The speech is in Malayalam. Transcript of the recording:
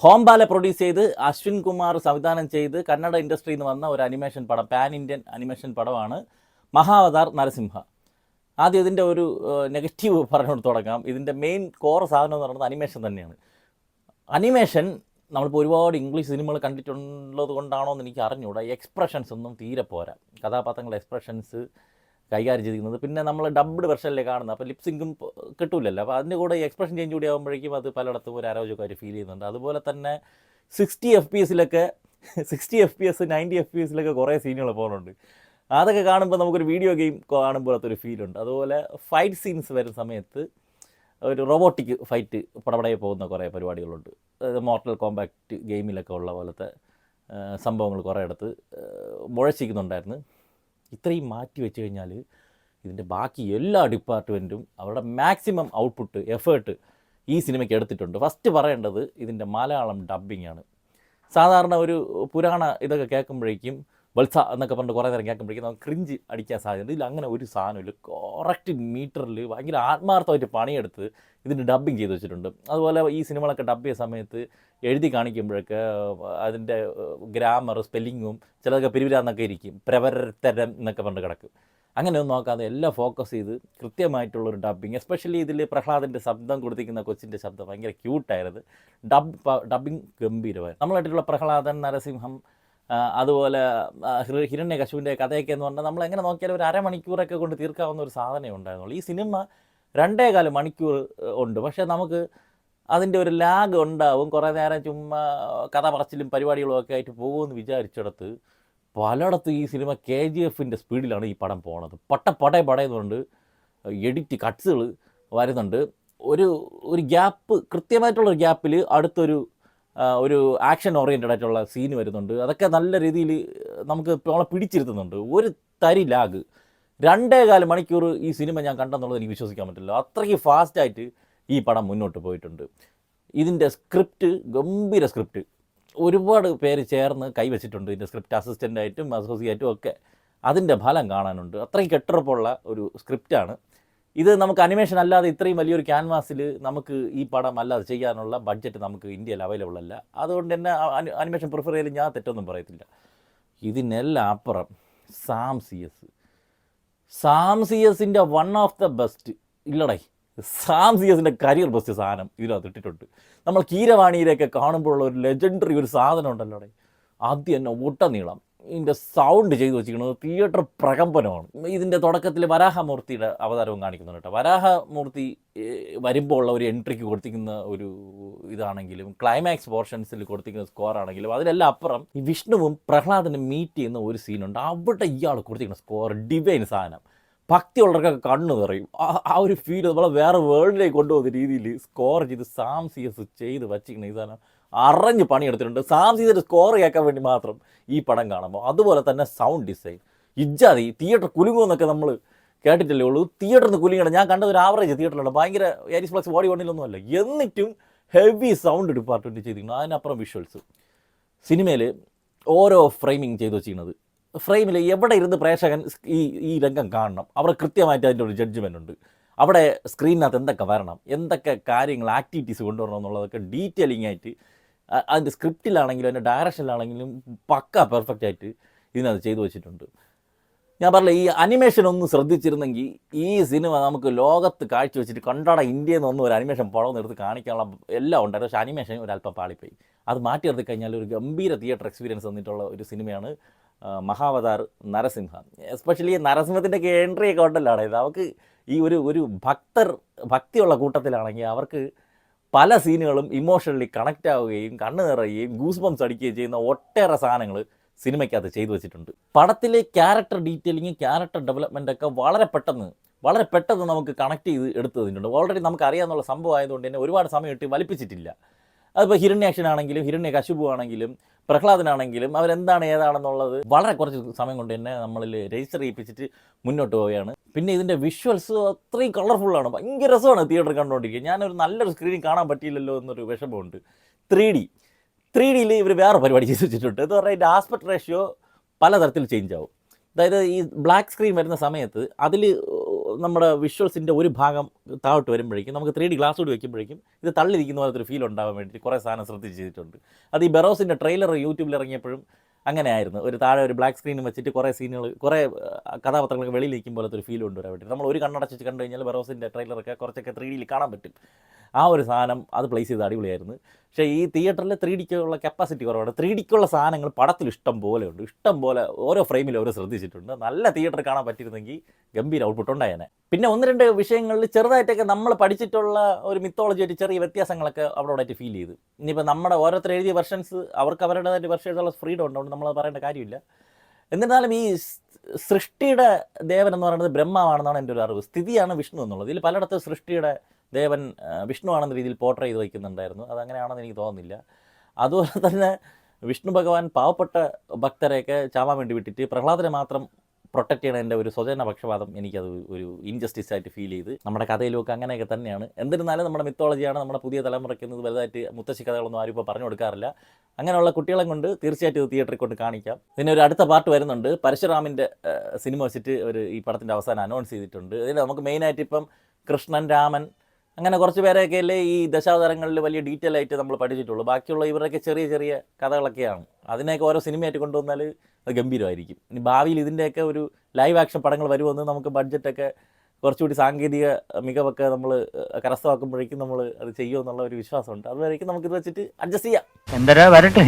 ഹോംബാലെ പ്രൊഡ്യൂസ് ചെയ്ത് അശ്വിൻ കുമാർ സംവിധാനം ചെയ്ത് കന്നഡ ഇൻഡസ്ട്രിയിൽ നിന്ന് വന്ന ഒരു അനിമേഷൻ പടം, പാൻ ഇന്ത്യൻ അനിമേഷൻ പടമാണ് മഹാവതാർ നരസിംഹ. ആദ്യം ഇതിൻ്റെ ഒരു നെഗറ്റീവ് പറഞ്ഞുകൊണ്ട് തുടങ്ങാം. ഇതിൻ്റെ മെയിൻ കോർ സാധനം എന്ന് പറയുന്നത് അനിമേഷൻ തന്നെയാണ്. അനിമേഷൻ നമ്മളിപ്പോൾ ഒരുപാട് ഇംഗ്ലീഷ് സിനിമകൾ കണ്ടിട്ടുള്ളത് കൊണ്ടാണോ എന്ന് എനിക്ക് അറിഞ്ഞുകൂടാ, എക്സ്പ്രഷൻസ് ഒന്നും തീരെ പോരാ. കഥാപാത്രങ്ങളുടെ എക്സ്പ്രഷൻസ് കൈകാര്യം ചെയ്തിരിക്കുന്നത് പിന്നെ നമ്മൾ ഡബ്ഡ് വെർഷനിലേ കാണുന്നത്, അപ്പോൾ ലിപ്സിങ്കും കിട്ടൂലല്ലോ. അപ്പോൾ അതിൻ്റെ കൂടെ ഈ എക്സ്പ്രഷൻ ചേഞ്ച് കൂടി ആകുമ്പോഴേക്കും അത് പലയിടത്തും ഒരു അരോചകമായിട്ട് ഫീൽ ചെയ്യുന്നുണ്ട്. അതുപോലെ തന്നെ 60 FPS 90 FPS കുറേ സീനുകൾ പോകുന്നുണ്ട്. അതൊക്കെ കാണുമ്പോൾ നമുക്കൊരു വീഡിയോ ഗെയിം കാണുമ്പോഴത്തൊരു ഫീലുണ്ട്. അതുപോലെ ഫൈറ്റ് സീൻസ് വരുന്ന സമയത്ത് ഒരു റോബോട്ടിക് ഫൈറ്റ് പടപടയെ പോകുന്ന കുറേ പരിപാടികളുണ്ട്. മോർട്ടൽ കോമ്പാക്റ്റ് ഗെയിമിലൊക്കെ ഉള്ള പോലത്തെ സംഭവങ്ങൾ കുറേ ഇടത്ത് മുഴച്ചിരിക്കുന്നുണ്ടായിരുന്നു. ഇത്രയും മാറ്റി വെച്ച് കഴിഞ്ഞാൽ ഇതിൻ്റെ ബാക്കി എല്ലാ ഡിപ്പാർട്ട്മെൻറ്റും അവരുടെ മാക്സിമം ഔട്ട്പുട്ട് എഫേർട്ട് ഈ സിനിമയ്ക്ക് എടുത്തിട്ടുണ്ട്. ഫസ്റ്റ് പറയേണ്ടത് ഇതിൻ്റെ മലയാളം ഡബ്ബിംഗ് ആണ്. സാധാരണ ഒരു പുരാണ ഇതൊക്കെ കേൾക്കുമ്പോഴേക്കും വത്സ എന്നൊക്കെ പറഞ്ഞിട്ട് കുറേ നേരം കേൾക്കുമ്പോഴേക്കും നമുക്ക് ക്രിഞ്ച് അടിക്കാൻ സാധ്യത. ഇതിൽ അങ്ങനെ ഒരു സാധനമില്ല. കറക്റ്റ് മീറ്ററിൽ ഭയങ്കര ആത്മാർത്ഥമായിട്ട് പണിയെടുത്ത് ഇതിന് ഡബ്ബിങ് ചെയ്ത് വെച്ചിട്ടുണ്ട്. അതുപോലെ ഈ സിനിമകളൊക്കെ ഡബ് ചെയ്ത സമയത്ത് എഴുതി കാണിക്കുമ്പോഴൊക്കെ അതിൻ്റെ ഗ്രാമർ സ്പെല്ലിങ്ങും ചിലതൊക്കെ പിരിവിരാന്നൊക്കെ ഇരിക്കും, പ്രവരത്തരം എന്നൊക്കെ പറഞ്ഞിട്ട് കിടക്കും. അങ്ങനെയൊന്നും നോക്കാതെ എല്ലാം ഫോക്കസ് ചെയ്ത് കൃത്യമായിട്ടുള്ളൊരു ഡബ്ബിങ്. എസ്പെഷ്യലി ഇതിൽ പ്രഹ്ലാദിൻ്റെ ശബ്ദം കൊടുത്തിരിക്കുന്ന കൊച്ചിൻ്റെ ശബ്ദം ഭയങ്കര ക്യൂട്ടായിരുന്നു. ഡബ്ബിങ് ഗംഭീരമായിരുന്നു. നമ്മളായിട്ടുള്ള പ്രഹ്ലാദൻ, നരസിംഹം, അതുപോലെ ഹിരണ്യകശുവിൻ്റെ കഥയൊക്കെ എന്ന് പറഞ്ഞാൽ നമ്മൾ എങ്ങനെ നോക്കിയാലും ഒരു അരമണിക്കൂറൊക്കെ കൊണ്ട് തീർക്കാവുന്ന ഒരു സാധനമേ ഉണ്ടായിരുന്നുള്ളൂ. ഈ സിനിമ 2.25 മണിക്കൂർ ഉണ്ട്. പക്ഷേ നമുക്ക് അതിൻ്റെ ഒരു ലാഗ് ഉണ്ടാവും. കുറേ നേരം ചുമ്മാ കഥ പറച്ചിലും പരിപാടികളും ഒക്കെ ആയിട്ട് പോകുമെന്ന് വിചാരിച്ചിടത്ത് പലയിടത്തും ഈ സിനിമ KGFൻ്റെ സ്പീഡിലാണ് ഈ പടം പോണത്. പടയുന്നുണ്ട്, എഡിറ്റ് കട്ട്സുകൾ വരുന്നുണ്ട്. ഒരു ഗ്യാപ്പ്, കൃത്യമായിട്ടുള്ളൊരു ഗ്യാപ്പിൽ അടുത്തൊരു ആക്ഷൻ ഓറിയൻറ്റഡ് ആയിട്ടുള്ള സീന് വരുന്നുണ്ട്. അതൊക്കെ നല്ല രീതിയിൽ നമുക്ക് നമ്മളെ പിടിച്ചിരുത്തുന്നുണ്ട്. ഒരു തരി ലാഗ് 2.25 മണിക്കൂർ ഈ സിനിമ ഞാൻ കണ്ടെന്നുള്ളത് എനിക്ക് വിശ്വസിക്കാൻ പറ്റില്ല. അത്രയ്ക്ക് ഫാസ്റ്റായിട്ട് ഈ പടം മുന്നോട്ട് പോയിട്ടുണ്ട്. ഇതിൻ്റെ സ്ക്രിപ്റ്റ് ഗംഭീര സ്ക്രിപ്റ്റ്, ഒരുപാട് പേര് ചേർന്ന് കൈവച്ചിട്ടുണ്ട്. ഇതിൻ്റെ സ്ക്രിപ്റ്റ് അസിസ്റ്റൻ്റായിട്ടും അസോസിയേറ്റും ഒക്കെ അതിൻ്റെ ഫലം കാണാനുണ്ട്. അത്രയും കെട്ടുറപ്പുള്ള ഒരു സ്ക്രിപ്റ്റാണ് ഇത്. നമുക്ക് അനിമേഷൻ അല്ലാതെ ഇത്രയും വലിയൊരു ക്യാൻവാസിൽ നമുക്ക് ഈ പടം അല്ലാതെ ചെയ്യാനുള്ള ബഡ്ജറ്റ് നമുക്ക് ഇന്ത്യയിൽ അവൈലബിൾ അല്ല. അതുകൊണ്ട് തന്നെ അനിമേഷൻ പ്രിഫർ ചെയ്ത് ഞാൻ തെറ്റൊന്നും പറയത്തില്ല. ഇതിനെല്ലാം അപ്പുറം സാം സി എസിൻ്റെ വൺ ഓഫ് ദ ബെസ്റ്റ് ഇല്ലടേ, സാം സി എസിൻ്റെ കരിയർ ബെസ്റ്റ് സാധനം ഇതിനകത്ത് ഇട്ടിട്ടുണ്ട്. നമ്മൾ കീരവാണിയിലൊക്കെ കാണുമ്പോഴുള്ള ഒരു ലെജൻഡറി ഒരു സാധനം ഉണ്ടല്ലോടെ, ആദ്യം തന്നെ ഒട്ടനീളം ഇതിൻ്റെ സൗണ്ട് ചെയ്തു വെച്ചിരിക്കുന്നത് തിയേറ്റർ പ്രകമ്പനമാണ്. ഇതിൻ്റെ തുടക്കത്തിൽ വരാഹമൂർത്തിയുടെ അവതാരവും കാണിക്കുന്നുണ്ട് കേട്ടോ. വരാഹമൂർത്തി വരുമ്പോൾ ഉള്ള ഒരു എൻട്രിക്ക് കൊടുത്തിരിക്കുന്ന ഒരു ഇതാണെങ്കിലും ക്ലൈമാക്സ് പോർഷൻസിൽ കൊടുത്തിരിക്കുന്ന സ്കോർ ആണെങ്കിലും അതിലെല്ലാം അപ്പുറം ഈ വിഷ്ണുവും പ്രഹ്ലാദനും മീറ്റ് ചെയ്യുന്ന ഒരു സീനുണ്ട്. അവിടെ ഇയാൾ കൊടുത്തിരിക്കുന്ന സ്കോർ ഡിവൈൻ സാധനം. ഭക്തിയുള്ളവർക്കൊക്കെ കണ്ണു നിറയും. ആ ഒരു ഫീൽ നമ്മളെ വേറെ വേൾഡിലേക്ക് കൊണ്ടുപോകുന്ന രീതിയിൽ സ്കോർ ചെയ്ത് സാം സി എസ് ചെയ്ത് വച്ചിരിക്കുന്ന ഈ സാധനം അറിഞ്ഞ് പണിയെടുത്തിട്ടുണ്ട്. സാം സി എസിൻ്റെ സ്കോർ കേൾക്കാൻ വേണ്ടി മാത്രം ഈ പടം കാണുമ്പോൾ. അതുപോലെ തന്നെ സൗണ്ട് ഡിസൈൻ ഇജ്ജാതി. തിയേറ്റർ കുലുങ്ങുമെന്നൊക്കെ നമ്മൾ കേട്ടിട്ടല്ലേ ഉള്ളൂ. തിയേറ്ററിൽ നിന്ന് കുലുങ്ങണം. ഞാൻ കണ്ടത് ഒരു ആവറേജ് തിയേറ്ററിലാണ്, ഭയങ്കര ഏരീസ് പ്ലസ് ബോഡി വണ്ണിലൊന്നുമല്ല. എന്നിട്ടും ഹെവി സൗണ്ട് ഡിപ്പാർട്ട്മെൻറ്റ് ചെയ്തിരിക്കുന്നത്. അതിനപ്പുറം വിഷ്വൽസ്. സിനിമയിൽ ഓരോ ഫ്രെയിമിങ് ചെയ്ത് വെച്ചിരിക്കുന്നത്, ഫ്രെയിമിൽ എവിടെ ഇരുന്ന് പ്രേക്ഷകൻ ഈ രംഗം കാണണം, അവിടെ കൃത്യമായിട്ട് അതിൻ്റെ ഒരു ജഡ്ജ്മെൻ്റ് ഉണ്ട്. അവിടെ സ്ക്രീനിനകത്ത് എന്തൊക്കെ വരണം, എന്തൊക്കെ കാര്യങ്ങൾ ആക്ടിവിറ്റീസ് കൊണ്ടുവരണം എന്നുള്ളതൊക്കെ ഡീറ്റെയിലിംഗ് ആയിട്ട് അതിൻ്റെ സ്ക്രിപ്റ്റിലാണെങ്കിലും അതിൻ്റെ ഡയറക്ഷനിലാണെങ്കിലും പക്ക പെർഫെക്റ്റ് ആയിട്ട് ഇതിനകത്ത് ചെയ്തു വെച്ചിട്ടുണ്ട്. ഞാൻ പറഞ്ഞില്ല, ഈ അനിമേഷൻ ഒന്ന് ശ്രദ്ധിച്ചിരുന്നെങ്കിൽ ഈ സിനിമ നമുക്ക് ലോകത്ത് കാഴ്ചവെച്ചിട്ട് കണ്ടാട ഇന്ത്യയിൽ നിന്നൊന്നും ഒരു അനിമേഷൻ പടം എടുത്ത് കാണിക്കാനുള്ള എല്ലാം ഉണ്ടായിരുന്നു. പക്ഷേ അനിമേഷൻ ഒരല്പം പാളിപ്പോയി. അത് മാറ്റി നിർത്തി കഴിഞ്ഞാൽ ഒരു ഗംഭീര തിയേറ്റർ എക്സ്പീരിയൻസ് തന്നിട്ടുള്ള ഒരു സിനിമയാണ് മഹാവതാർ നരസിംഹ. എസ്പെഷ്യലി നരസിംഹത്തിൻ്റെയൊക്കെ എൻട്രിയൊക്കെ ഉണ്ടല്ലോ. ഇത് അവർക്ക് ഈ ഒരു ഭക്തിയുള്ള കൂട്ടത്തിലാണെങ്കിൽ അവർക്ക് പല സീനുകളും ഇമോഷണലി കണക്റ്റ് ആവുകയും കണ്ണ് നിറയുകയും ഗൂസ് ബംസ് അടിക്കുകയും ചെയ്യുന്ന ഒട്ടേറെ സാധനങ്ങൾ സിനിമയ്ക്കകത്ത് ചെയ്തു വെച്ചിട്ടുണ്ട്. പടത്തിലെ ക്യാരക്ടർ ഡീറ്റെയിലിങ്, ക്യാരക്ടർ ഡെവലപ്മെൻ്റ് ഒക്കെ വളരെ പെട്ടെന്ന് നമുക്ക് കണക്ട് ചെയ്ത് എടുത്തതിട്ടുണ്ട്. ഓൾറെഡി നമുക്ക് അറിയാമെന്നുള്ള സംഭവം ആയതുകൊണ്ട് തന്നെ ഒരുപാട് സമയം ഇട്ട് വലിപ്പിച്ചിട്ടില്ല. അതിപ്പോൾ ഹിരണ്യാക്ഷനാണെങ്കിലും ഹിരണ്യകശിപു ആണെങ്കിലും പ്രഹ്ലാദനാണെങ്കിലും അവരെന്താണ് ഏതാണെന്നുള്ളത് വളരെ കുറച്ച് സമയം കൊണ്ട് തന്നെ നമ്മളിൽ രജിസ്റ്റർ ചെയ്യിപ്പിച്ചിട്ട് മുന്നോട്ട് പോവുകയാണ്. പിന്നെ ഇതിൻ്റെ വിഷ്വൽസ് അത്രയും കളർഫുള്ളാണ്. ഭയങ്കര രസമാണ് തിയേറ്റർ കണ്ടുകൊണ്ടിരിക്കുക. ഞാനൊരു നല്ലൊരു സ്ക്രീനിൽ കാണാൻ പറ്റിയില്ലല്ലോ എന്നൊരു വിഷമമുണ്ട്. 3Dയിൽ ഇവർ വേറെ പരിപാടി ചെയ്ത് വെച്ചിട്ടുണ്ട്. എന്ന് പറഞ്ഞാൽ ഇതിൻ്റെ ആസ്പെക്ട് റേഷ്യോ പലതരത്തിൽ ചേഞ്ച് ആവും. അതായത് ഈ ബ്ലാക്ക് സ്ക്രീൻ വരുന്ന സമയത്ത് അതിൽ നമ്മുടെ വിഷ്വൽസിൻ്റെ ഒരു ഭാഗം താഴോട്ട് വരുമ്പോഴേക്കും നമുക്ക് 3D ഗ്ലാസ് കൂടി വെക്കുമ്പോഴേക്കും ഇത് തള്ളിയിരിക്കുന്ന പോലത്തെ ഒരു ഫീൽ ഉണ്ടാവാൻ വേണ്ടി കുറേ സാധനം ശ്രദ്ധിച്ച് ചെയ്തിട്ടുണ്ട്. അത് ഈ ബെറോസിൻ്റെ ട്രെയിലർ യൂട്യൂബിൽ ഇറങ്ങിയപ്പോഴും അങ്ങനെ ആയിരുന്നു. ഒരു താഴെ ഒരു ബ്ലാക്ക് സ്ക്രീനും വെച്ചിട്ട് കുറേ സീനുകൾ, കുറേ കഥാപാത്രങ്ങൾക്ക് വെളിയിലിരിക്കും പോലത്തെ ഒരു ഫീൽ കൊണ്ടുവരാൻ വേണ്ടി നമ്മൾ ഒരു കണ്ണടച്ചിട്ട് കണ്ടു കഴിഞ്ഞാൽ ബെറോസിൻ്റെ ട്രെയിലറൊക്കെ കുറച്ചൊക്കെ 3D കാണാൻ പറ്റും. ആ ഒരു സാധനം അത് പ്ലേസ് ചെയ്ത് അടിപൊളിയായിരുന്നു. പക്ഷേ ഈ തിയേറ്ററിൽ 3Dക്കുള്ള കപ്പാസിറ്റി കുറവാണ്. 3Dക്കുള്ള സാധനങ്ങൾ പടത്തിൽ ഇഷ്ടം പോലെ ഉണ്ട്, ഇഷ്ടം പോലെ ഓരോ ഫ്രെയിമിലും ഓരോ ശ്രദ്ധിച്ചിട്ടുണ്ട്. നല്ല തിയേറ്റർ കാണാൻ പറ്റിയിരുന്നെങ്കിൽ ഗംഭീര ഔട്ട്പുട്ട് ഉണ്ടായേനെ. പിന്നെ 1-2 വിഷയങ്ങളിൽ ചെറുതായിട്ടൊക്കെ നമ്മൾ പഠിച്ചിട്ടുള്ള ഒരു മിത്തോളജി ആയിട്ട് ചെറിയ വ്യത്യാസങ്ങളൊക്കെ അവിടെ ഫീൽ ചെയ്തു. ഇനിയിപ്പോൾ നമ്മുടെ ഓരോരുത്തർ എഴുതിയ വെർഷൻസ് അവർക്ക് അവരുടേതായിട്ട് വെർഷൻ എഴുതാനുള്ള ഫ്രീഡം ഉണ്ട്, നമ്മളത് പറയേണ്ട കാര്യമില്ല. എന്നിരുന്നാലും ഈ സൃഷ്ടിയുടെ ദേവൻ എന്ന് പറയുന്നത് ബ്രഹ്മാവാണെന്നാണ് എൻ്റെ ഒരു അറിവ്. സ്ഥിതിയാണ് വിഷ്ണു എന്നുള്ളത്. ഇതിൽ പലയിടത്തും സൃഷ്ടിയുടെ ദേവൻ വിഷ്ണു ആണെന്ന രീതിയിൽ പോർട്രേ ചെയ്ത് വയ്ക്കുന്നുണ്ടായിരുന്നു. അതങ്ങനെയാണെന്ന് എനിക്ക് തോന്നുന്നില്ല. അതുപോലെ തന്നെ വിഷ്ണു ഭഗവാൻ പാവപ്പെട്ട ഭക്തരെയൊക്കെ ചാവാൻ വേണ്ടി വിട്ടിട്ട് പ്രഹ്ലാദനെ മാത്രം പ്രൊട്ടക്റ്റ് ചെയ്യണതിൻ്റെ ഒരു സ്വജന പക്ഷപാതം എനിക്കത് ഒരു ഇൻജസ്റ്റിസ് ആയിട്ട് ഫീൽ ചെയ്ത്. നമ്മുടെ കഥയിലൊക്കെ അങ്ങനെയൊക്കെ തന്നെയാണ്. എന്നിരുന്നാലും നമ്മുടെ മിത്തോളജിയാണ്. നമ്മുടെ പുതിയ തലമുറയ്ക്കുന്നത് വലുതായിട്ട് മുത്തശ്ശി കഥകളൊന്നും ആരും ഇപ്പോൾ പറഞ്ഞു കൊടുക്കാറില്ല. അങ്ങനെയുള്ള കുട്ടികളെ കൊണ്ട് തീർച്ചയായിട്ടും ഇത് തിയേറ്ററിൽ കൊണ്ട് കാണിക്കാം. ഇതിന് ഒരു അടുത്ത പാർട്ട് വരുന്നുണ്ട്. പരശുറാമിൻ്റെ സിനിമ വെച്ചിട്ട് ഈ പടത്തിൻ്റെ അവസാനം അനൗൺസ് ചെയ്തിട്ടുണ്ട്. ഇതിൽ നമുക്ക് മെയിനായിട്ട് ഇപ്പം കൃഷ്ണൻ, രാമൻ, അങ്ങനെ കുറച്ച് പേരെയൊക്കെ അല്ലേ ഈ ദശാവതാരങ്ങളിൽ വലിയ ഡീറ്റെയിൽ ആയിട്ട് നമ്മൾ പഠിച്ചിട്ടുള്ളൂ. ബാക്കിയുള്ള ഇവരൊക്കെ ചെറിയ ചെറിയ കഥകളൊക്കെയാണ്. അതിനെയൊക്കെ ഓരോ സിനിമയായിട്ട് കൊണ്ടുവന്നാൽ അത് ഗംഭീരമായിരിക്കും. ഇനി ഭാവിയിൽ ഇതിൻ്റെയൊക്കെ ഒരു ലൈവ് ആക്ഷൻ പടങ്ങൾ വരുമെന്ന് നമുക്ക് ബഡ്ജറ്റൊക്കെ കുറച്ചുകൂടി സാങ്കേതിക മികവൊക്കെ നമ്മൾ കരസ്ഥമാക്കുമ്പോഴേക്കും നമ്മൾ അത് ചെയ്യുമെന്നുള്ള ഒരു വിശ്വാസമുണ്ട്. അതുവരേക്കും നമുക്കിത് വെച്ചിട്ട് അഡ്ജസ്റ്റ് ചെയ്യാം. എന്തരാ വരട്ടെ.